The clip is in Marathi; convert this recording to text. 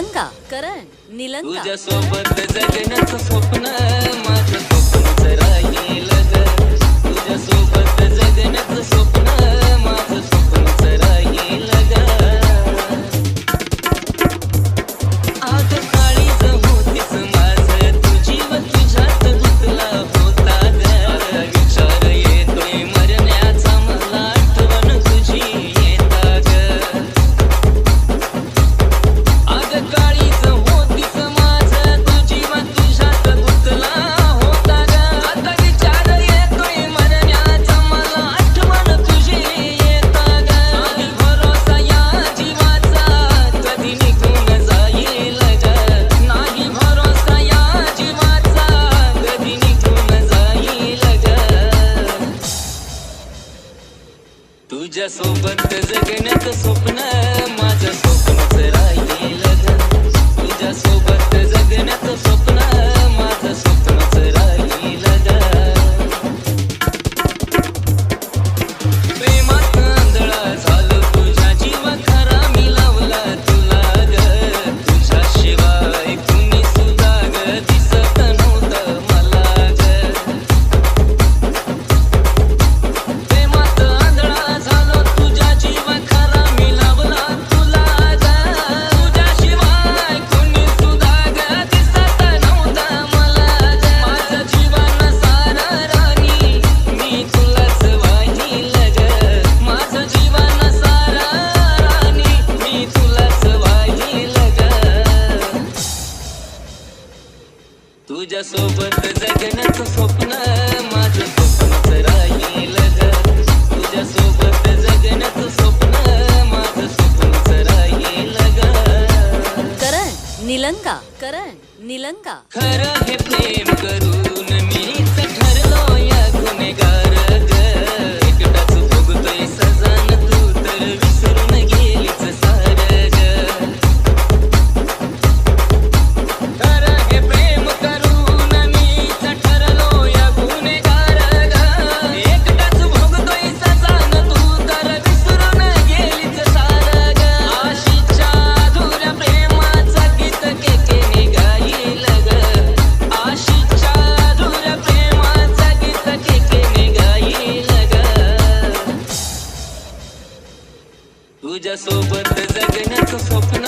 निलंगा करण निलंगा तुझ्या सोबत जगण्याचं स्वप्न माझं स्वप्नच राहील ग. तुझ्या सोबत जगण्याचं स्वप्न माझं स्वप्नच राहील ग. आग काळीज होतीस माझं तुझी व तुझ्यात गुंतला होता ग. आता विचार येतोय मरण्याचा मला आठवण तुझी येता ग. आग काळीज होतीस माझं तुझी व तुझ्यात गुंतला होता ग. आता विचार येतोय मरण्याचा मला आठवण तुझी येता ग. नाही भरोसा या जीवाचा कधी निघून जाईल ग. नाही भरोसा या जीवाचा कधी निघून जाईल ग. तुझ्या सोबत जगण्याचं स्वप्न माझं स्वप्नच राहील ग. तुझ्या सोबत जगण्याचं स्वप्न माझं स्वप्नच राहील ग. प्रेमात आंधळा झालो तुझ्या जीव खरा मी लावला तुला ग. तुझ्याशिवाय कुणी सुद्धा ग दिसत नव्हतं मला ग. प्रेमात आंधळा झालो तुझ्या जीव खरा मी लावला तुला ग. तुझ्याशिवाय कुणी सुद्धा ग दिसत नव्हतं मला ग. माझं जीवन सारं राणी मी तुलाच वाहील ग. माझं जीवन सारं राणी मी तुलाच वाहील ग. तुझ्या सोबत जगण्याचं स्वप्न माझं स्वप्नच राहील ग. तुझ्या सोबत जगण्याचं स्वप्न माझं स्वप्नच राहील ग. करण निलंगा खरं हे प्रेम करून मीच ठरलो या गुन्हेगार ग. एकटाच भोगतोय सजान तू तर विसरून गेलीच सारं ग. खरं हे प्रेम करून मीच ठरलो या गुन्हेगार ग. एकटाच भोगतोय सजान तू तर विसरून गेलीच सारं ग. आशीच्या अधुऱ्या प्रेमाचा गीत केकेने गाईल ग. आशीच्या अधुऱ्या प्रेमाचा गीत केकेने गाईल ग. तुझ्या सोबत जगण्याचं स्वप्न